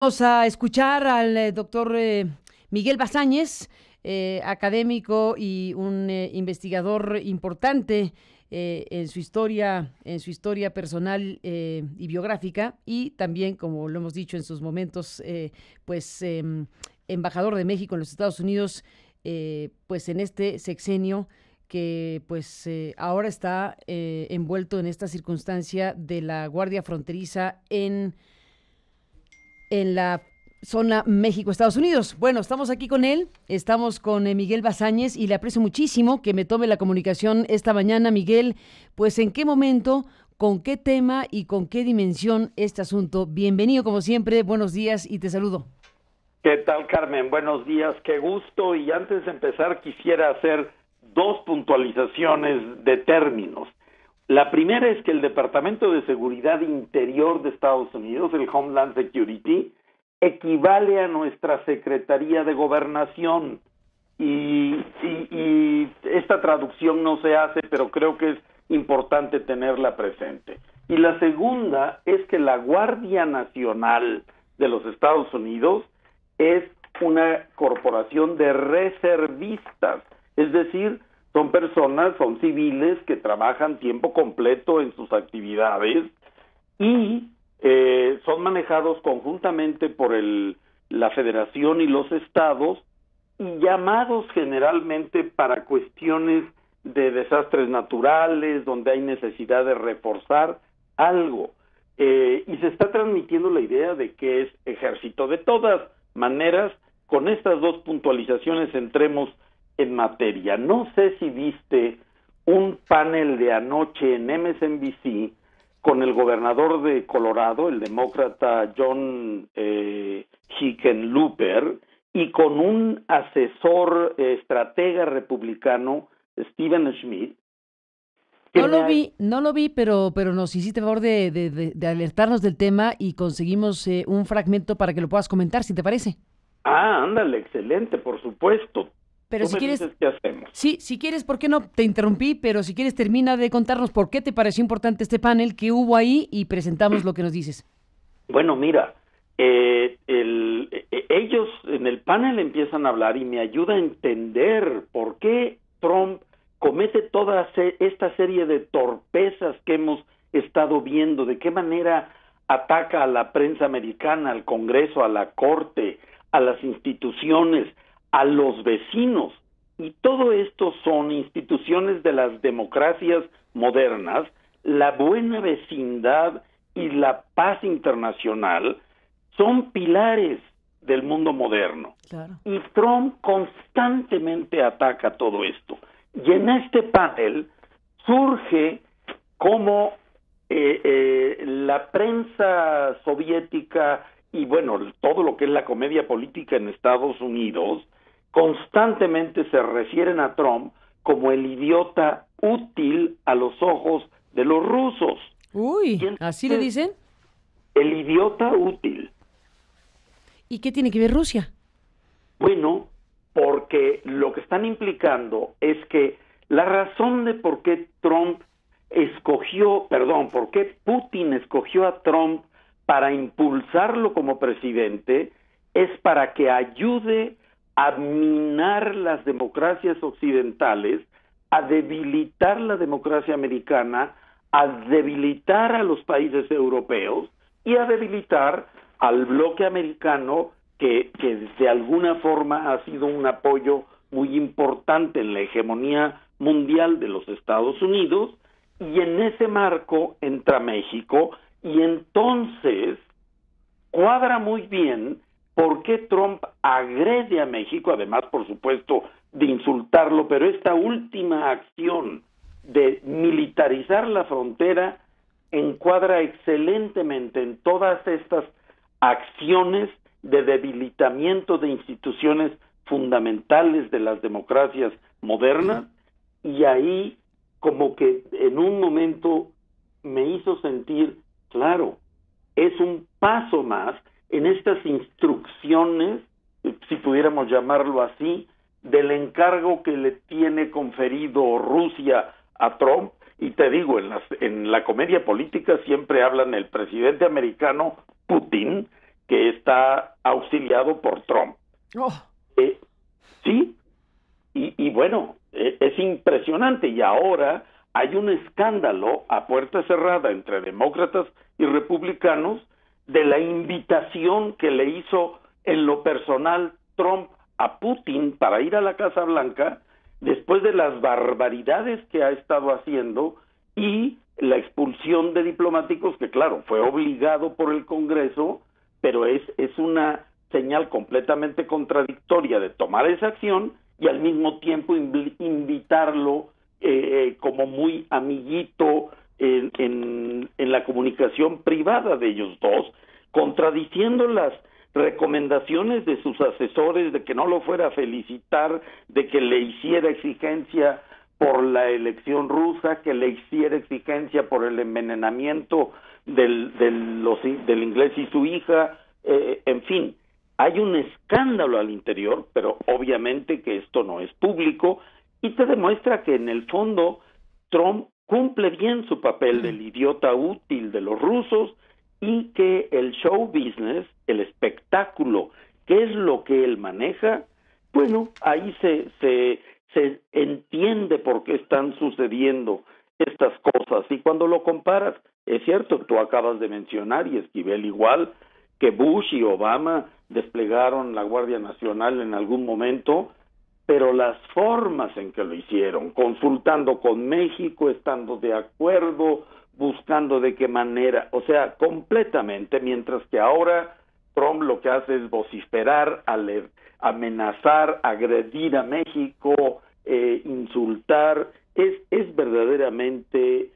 Vamos a escuchar al doctor Miguel Basáñez, académico y un investigador importante en su historia personal y biográfica, y también, como lo hemos dicho en sus momentos, embajador de México en los Estados Unidos, pues en este sexenio que ahora está envuelto en esta circunstancia de la Guardia Fronteriza en la zona México-Estados Unidos. Bueno, estamos aquí con él, estamos con Miguel Basáñez, y le aprecio muchísimo que me tome la comunicación esta mañana. Miguel, pues ¿en qué momento, con qué tema y con qué dimensión este asunto? Bienvenido como siempre, buenos días y te saludo. ¿Qué tal, Carmen? Buenos días, qué gusto. Y antes de empezar quisiera hacer dos puntualizaciones de términos. La primera es que el Departamento de Seguridad Interior de Estados Unidos, el Homeland Security, equivale a nuestra Secretaría de Gobernación. Y esta traducción no se hace, pero creo que es importante tenerla presente. Y la segunda es que la Guardia Nacional de los Estados Unidos es una corporación de reservistas, es decir, son civiles que trabajan tiempo completo en sus actividades y son manejados conjuntamente por la Federación y los estados, y llamados generalmente para cuestiones de desastres naturales, donde hay necesidad de reforzar algo. Y se está transmitiendo la idea de que es ejército. De todas maneras, con estas dos puntualizaciones entremos en materia. No sé si viste un panel de anoche en MSNBC con el gobernador de Colorado, el demócrata John Hickenlooper, y con un asesor estratega republicano, Steven Schmidt. No lo vi, pero nos hiciste favor de alertarnos del tema y conseguimos un fragmento para que lo puedas comentar, si te parece. Ah, ándale, excelente, por supuesto. Pero si quieres, ¿qué hacemos? Sí, si quieres, ¿por qué no? Te interrumpí, pero si quieres termina de contarnos por qué te pareció importante este panel que hubo ahí y presentamos lo que nos dices. Bueno, mira, ellos en el panel empiezan a hablar y me ayuda a entender por qué Trump comete toda esta serie de torpezas que hemos estado viendo, de qué manera ataca a la prensa americana, al Congreso, a la Corte, a las instituciones, a los vecinos. Y todo esto son instituciones de las democracias modernas, la buena vecindad y la paz internacional son pilares del mundo moderno. Claro. Y Trump constantemente ataca todo esto. Y en este panel surge cómo la prensa soviética y bueno, todo lo que es la comedia política en Estados Unidos constantemente se refieren a Trump como el idiota útil a los ojos de los rusos. Uy, entonces, ¿así le dicen? El idiota útil. ¿Y qué tiene que ver Rusia? Bueno, porque lo que están implicando es que la razón de por qué por qué Putin escogió a Trump para impulsarlo como presidente es para que ayude a minar las democracias occidentales, a debilitar la democracia americana, a debilitar a los países europeos y a debilitar al bloque americano que de alguna forma ha sido un apoyo muy importante en la hegemonía mundial de los Estados Unidos, y en ese marco entra México, y entonces cuadra muy bien por qué Trump agrede a México, además, por supuesto, de insultarlo, pero esta última acción de militarizar la frontera encuadra excelentemente en todas estas acciones de debilitamiento de instituciones fundamentales de las democracias modernas, y ahí como que en un momento me hizo sentir, claro, es un paso más en estas instrucciones, si pudiéramos llamarlo así, del encargo que le tiene conferido Rusia a Trump. Y te digo, en la comedia política siempre hablan el presidente americano Putin que está auxiliado por Trump. Oh. Sí, y bueno, es impresionante, y ahora hay un escándalo a puerta cerrada entre demócratas y republicanos de la invitación que le hizo en lo personal Trump a Putin para ir a la Casa Blanca después de las barbaridades que ha estado haciendo y la expulsión de diplomáticos, que claro, fue obligado por el Congreso, pero es una señal completamente contradictoria de tomar esa acción y al mismo tiempo invitarlo como muy amiguito en la comunicación privada de ellos dos, contradiciendo las recomendaciones de sus asesores de que no lo fuera a felicitar, de que le hiciera exigencia por la elección rusa, que le hiciera exigencia por el envenenamiento del inglés y su hija, en fin, hay un escándalo al interior, pero obviamente que esto no es público y te demuestra que en el fondo Trump cumple bien su papel del idiota útil de los rusos y que el show business, el espectáculo, que es lo que él maneja, bueno, ahí se entiende por qué están sucediendo estas cosas. Y cuando lo comparas, es cierto, tú acabas de mencionar, y Esquivel igual, que Bush y Obama desplegaron la Guardia Nacional en algún momento, pero las formas en que lo hicieron, consultando con México, estando de acuerdo, buscando de qué manera, o sea, completamente, mientras que ahora Trump lo que hace es vociferar, amenazar, agredir a México, insultar, es verdaderamente,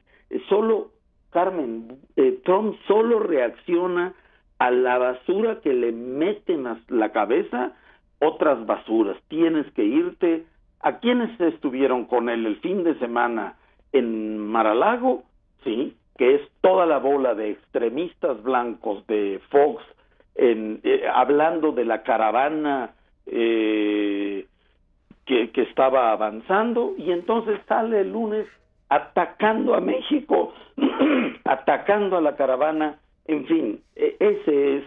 Trump solo reacciona a la basura que le meten a la cabeza otras basuras. Tienes que irte. ¿A quienes estuvieron con él el fin de semana en Mar-a-Lago? Sí, que es toda la bola de extremistas blancos de Fox, hablando de la caravana que estaba avanzando, y entonces sale el lunes atacando a México, atacando a la caravana. En fin, ese es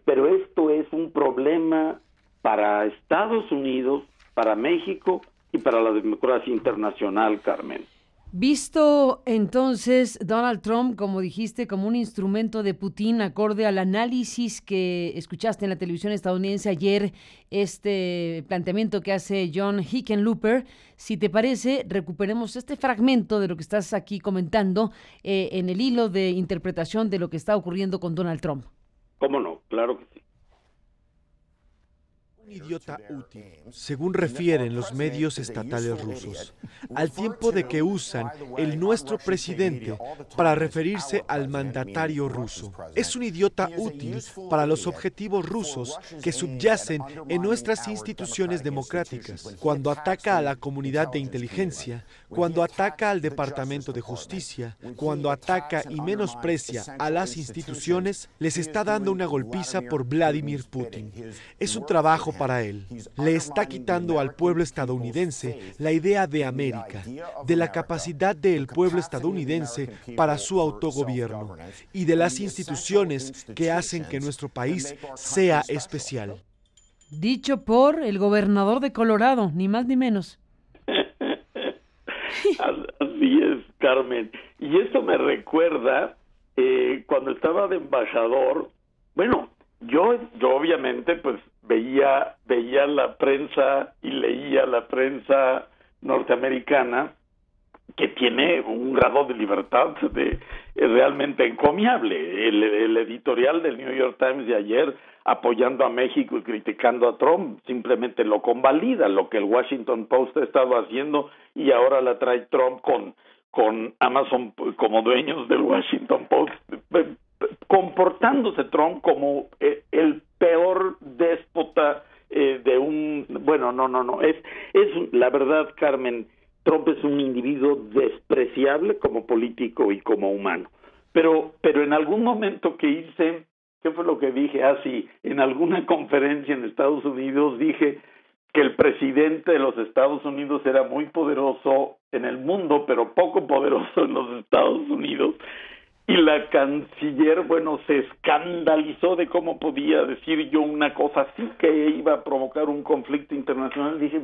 pero esto es un problema para Estados Unidos, para México y para la democracia internacional, Carmen. Visto entonces Donald Trump, como dijiste, como un instrumento de Putin, acorde al análisis que escuchaste en la televisión estadounidense ayer, este planteamiento que hace John Hickenlooper, si te parece, recuperemos este fragmento de lo que estás aquí comentando en el hilo de interpretación de lo que está ocurriendo con Donald Trump. ¿Cómo no? Claro que sí. Un idiota útil, según refieren los medios estatales rusos, al tiempo de que usan el nuestro presidente para referirse al mandatario ruso. Es un idiota útil para los objetivos rusos que subyacen en nuestras instituciones democráticas, cuando ataca a la comunidad de inteligencia, cuando ataca al Departamento de Justicia, cuando ataca y menosprecia a las instituciones, les está dando una golpiza por Vladimir Putin. Es un trabajo para él. Le está quitando al pueblo estadounidense la idea de América, de la capacidad del pueblo estadounidense para su autogobierno y de las instituciones que hacen que nuestro país sea especial. Dicho por el gobernador de Colorado, ni más ni menos. Así es, Carmen. Y esto me recuerda cuando estaba de embajador. Bueno, yo obviamente pues veía la prensa y leía la prensa norteamericana, que tiene un grado de libertad realmente encomiable. El editorial del New York Times de ayer, apoyando a México y criticando a Trump, simplemente lo convalida, lo que el Washington Post ha estado haciendo, y ahora la trae Trump con Amazon como dueños del Washington Post, comportándose Trump como el peor déspota de un... Bueno, no, es la verdad, Carmen, Trump es un individuo despreciable como político y como humano. Pero en algún momento que hice, ¿qué fue lo que dije? Sí, en alguna conferencia en Estados Unidos dije que el presidente de los Estados Unidos era muy poderoso en el mundo, pero poco poderoso en los Estados Unidos. y la canciller, bueno, se escandalizó de cómo podía decir yo una cosa así que iba a provocar un conflicto internacional. Dije,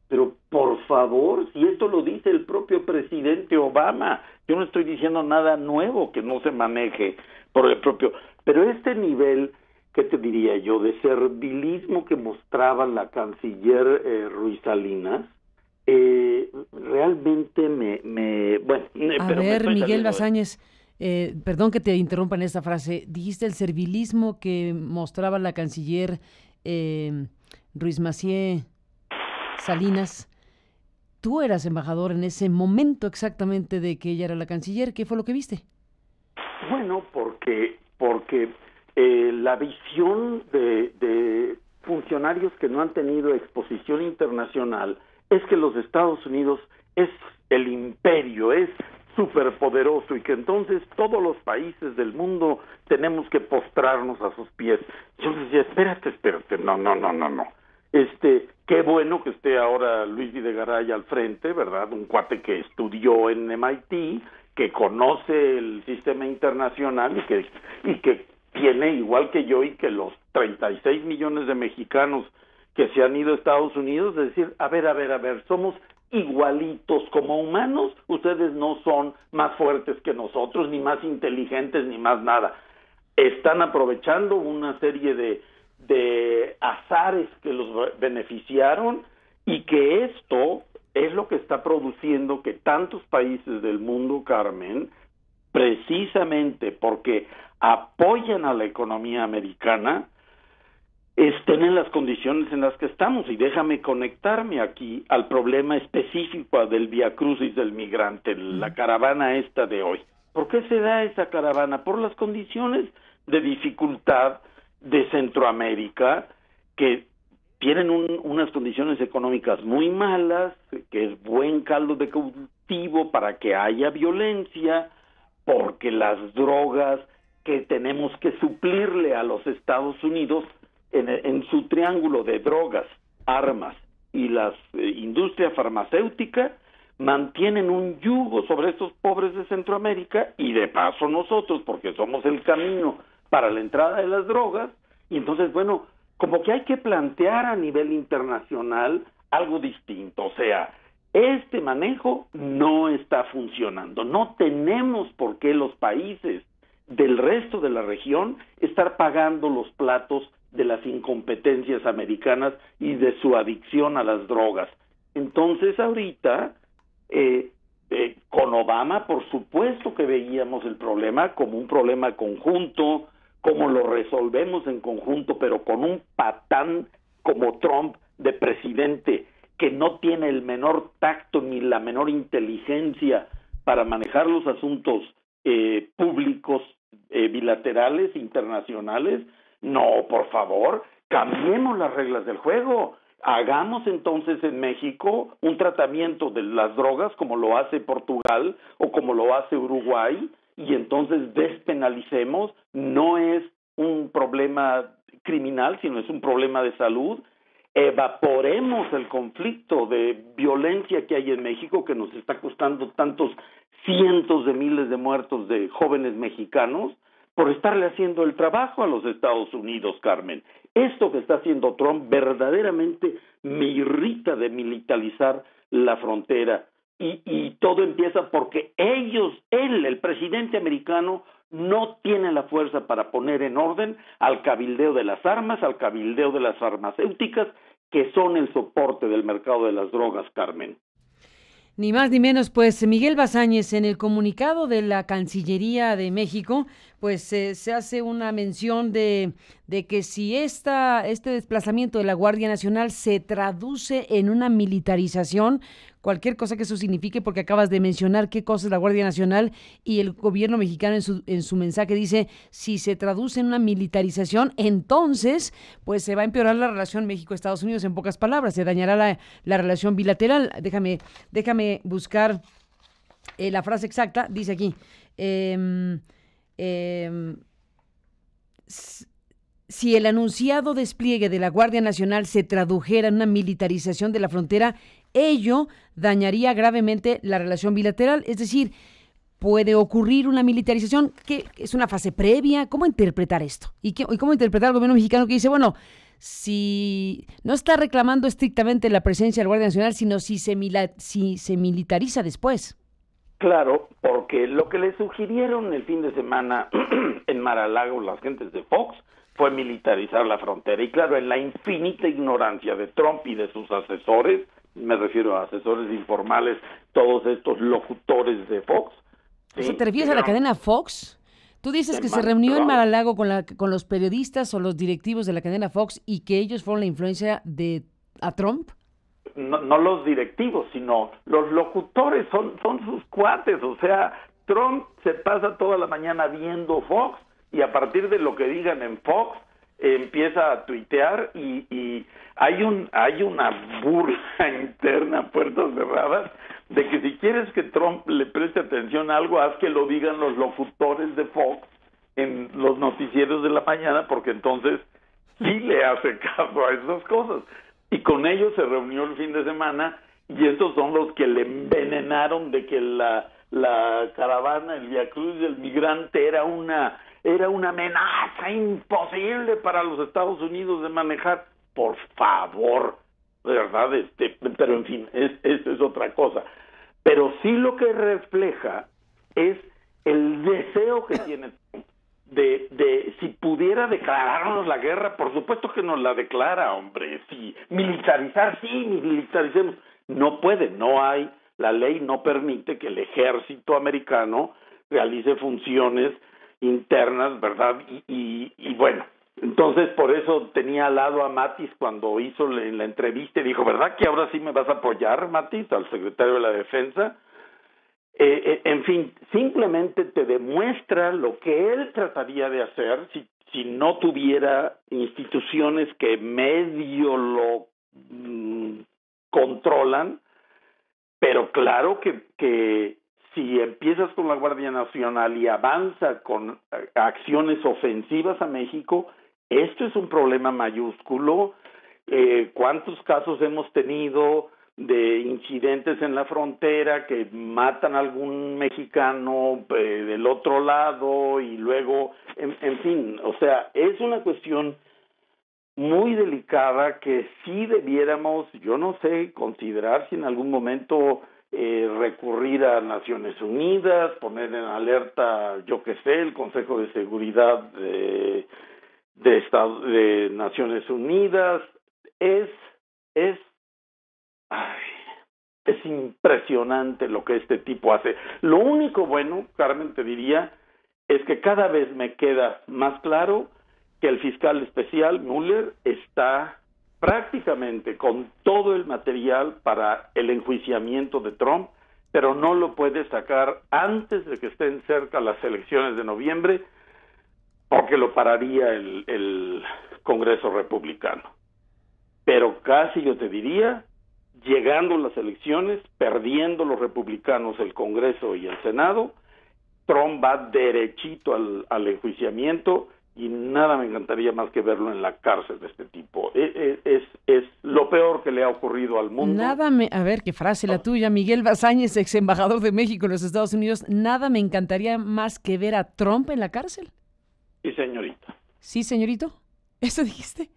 pero por favor, si esto lo dice el propio presidente Obama, yo no estoy diciendo nada nuevo que no se maneje por el propio, pero este nivel, ¿qué te diría yo?, de servilismo que mostraba la canciller Ruiz Salinas, realmente bueno. A ver, Miguel Basáñez, perdón que te interrumpa en esta frase, dijiste el servilismo que mostraba la canciller Ruiz Massieu Salinas. Tú eras embajador en ese momento exactamente de que ella era la canciller. ¿Qué fue lo que viste? Bueno, porque la visión de funcionarios que no han tenido exposición internacional es que los Estados Unidos es el imperio, es superpoderoso y que entonces todos los países del mundo tenemos que postrarnos a sus pies. Yo les decía, espérate, no. Qué bueno que esté ahora Luis Videgaray al frente, ¿verdad? Un cuate que estudió en MIT, que conoce el sistema internacional y que tiene, igual que yo y que los 36 millones de mexicanos que se han ido a Estados Unidos, de decir, a ver, somos igualitos como humanos, ustedes no son más fuertes que nosotros, ni más inteligentes, ni más nada. Están aprovechando una serie de azares que los beneficiaron y que esto es lo que está produciendo que tantos países del mundo, Carmen, precisamente porque apoyan a la economía americana, estén en las condiciones en las que estamos. Y déjame conectarme aquí al problema específico del Vía Crucis del migrante, la caravana esta de hoy. ¿Por qué se da esa caravana? Por las condiciones de dificultad de Centroamérica, que tienen unas condiciones económicas muy malas, que es buen caldo de cultivo para que haya violencia, porque las drogas que tenemos que suplirle a los Estados Unidos en su triángulo de drogas, armas y la industria farmacéutica mantienen un yugo sobre estos pobres de Centroamérica y de paso nosotros, porque somos el camino para la entrada de las drogas. Y entonces, bueno, como que hay que plantear a nivel internacional algo distinto. O sea, este manejo no está funcionando. No tenemos por qué los países del resto de la región estar pagando los platos de las incompetencias americanas y de su adicción a las drogas. Entonces, ahorita, con Obama, por supuesto que veíamos el problema como un problema conjunto, como lo resolvemos en conjunto, pero con un patán como Trump de presidente que no tiene el menor tacto ni la menor inteligencia para manejar los asuntos públicos, bilaterales, internacionales. No, por favor, cambiemos las reglas del juego. Hagamos entonces en México un tratamiento de las drogas como lo hace Portugal o como lo hace Uruguay, y entonces despenalicemos. No es un problema criminal, sino es un problema de salud. Evaporemos el conflicto de violencia que hay en México, que nos está costando tantos cientos de miles de muertos de jóvenes mexicanos por estarle haciendo el trabajo a los Estados Unidos, Carmen. Esto que está haciendo Trump verdaderamente me irrita, de militarizar la frontera. Y todo empieza porque él, el presidente americano, no tiene la fuerza para poner en orden al cabildeo de las armas, al cabildeo de las farmacéuticas, que son el soporte del mercado de las drogas, Carmen. Ni más ni menos, pues Miguel Basáñez, en el comunicado de la Cancillería de México, pues se hace una mención de que si este desplazamiento de la Guardia Nacional se traduce en una militarización, cualquier cosa que eso signifique, porque acabas de mencionar qué cosa es la Guardia Nacional, y el gobierno mexicano en su mensaje dice, si se traduce en una militarización, entonces pues se va a empeorar la relación México-Estados Unidos, en pocas palabras, se dañará la relación bilateral. Déjame buscar la frase exacta. Dice aquí, si el anunciado despliegue de la Guardia Nacional se tradujera en una militarización de la frontera, ello dañaría gravemente la relación bilateral. Es decir, puede ocurrir una militarización, que es una fase previa. ¿Cómo interpretar esto? ¿Y cómo interpretar al gobierno mexicano que dice, bueno, si no está reclamando estrictamente la presencia de la Guardia Nacional, sino si se militariza después? Claro, porque lo que le sugirieron el fin de semana en Mar-a-Lago las gentes de Fox fue militarizar la frontera. Y claro, en la infinita ignorancia de Trump y de sus asesores, me refiero a asesores informales, todos estos locutores de Fox. ¿Sí? O sea, ¿te refieres a la cadena Fox? Tú dices que se reunió en Mar-a-Lago con los periodistas o los directivos de la cadena Fox y que ellos fueron la influencia a Trump. No los directivos, sino los locutores, son sus cuates. O sea, Trump se pasa toda la mañana viendo Fox y a partir de lo que digan en Fox empieza a tuitear y hay una burla interna a puertas cerradas de que si quieres que Trump le preste atención a algo, haz que lo digan los locutores de Fox en los noticieros de la mañana, porque entonces sí le hace caso a esas cosas. Y con ellos se reunió el fin de semana y estos son los que le envenenaron de que la caravana, el Vía Cruz del Migrante era una amenaza imposible para los Estados Unidos de manejar. Por favor, ¿verdad? Pero en fin, esto es otra cosa. Pero sí lo que refleja es el deseo que tiene de si pudiera declararnos la guerra, por supuesto que nos la declara, hombre. Si militarizar, sí, militaricemos. No puede, no hay, la ley no permite que el ejército americano realice funciones internas, ¿verdad? Y bueno, entonces por eso tenía al lado a Mattis cuando hizo la entrevista y dijo, ¿verdad que ahora sí me vas a apoyar, Mattis, al secretario de la Defensa? En fin, simplemente te demuestra lo que él trataría de hacer si no tuviera instituciones que medio lo controlan, pero claro que si empiezas con la Guardia Nacional y avanza con acciones ofensivas a México, esto es un problema mayúsculo. ¿Cuántos casos hemos tenido de incidentes en la frontera que matan a algún mexicano del otro lado y luego, en fin, o sea, es una cuestión muy delicada que sí debiéramos, yo no sé, considerar si en algún momento recurrir a Naciones Unidas, poner en alerta, yo qué sé, el Consejo de Seguridad de Naciones Unidas. Es impresionante lo que este tipo hace. Lo único bueno, Carmen, te diría, es que cada vez me queda más claro que el fiscal especial Mueller está prácticamente con todo el material para el enjuiciamiento de Trump, pero no lo puede sacar antes de que estén cerca las elecciones de noviembre, porque lo pararía el Congreso republicano. Pero casi yo te diría, llegando las elecciones, perdiendo los republicanos el Congreso y el Senado, Trump va derechito al enjuiciamiento y nada me encantaría más que verlo en la cárcel de este tipo. Es lo peor que le ha ocurrido al mundo. A ver, qué frase la tuya, Miguel Basáñez, ex embajador de México en los Estados Unidos. Nada me encantaría más que ver a Trump en la cárcel. Sí, señorita. ¿Sí, señorito? ¿Eso dijiste?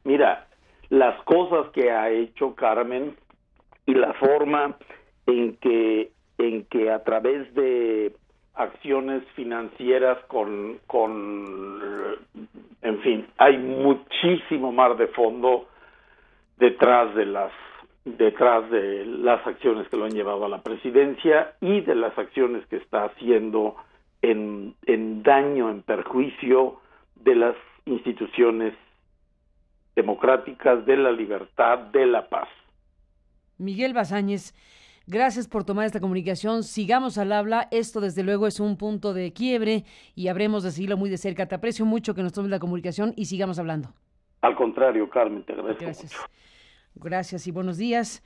Mira, las cosas que ha hecho Carmen y la forma en que a través de acciones financieras en fin, hay muchísimo mar de fondo detrás de las acciones que lo han llevado a la presidencia y de las acciones que está haciendo en daño, en perjuicio de las instituciones democráticas, de la libertad, de la paz. Miguel Basáñez, gracias por tomar esta comunicación. Sigamos al habla. Esto, desde luego, es un punto de quiebre y habremos de seguirlo muy de cerca. Te aprecio mucho que nos tomes la comunicación y sigamos hablando. Al contrario, Carmen, te agradezco Gracias. mucho. Gracias y buenos días.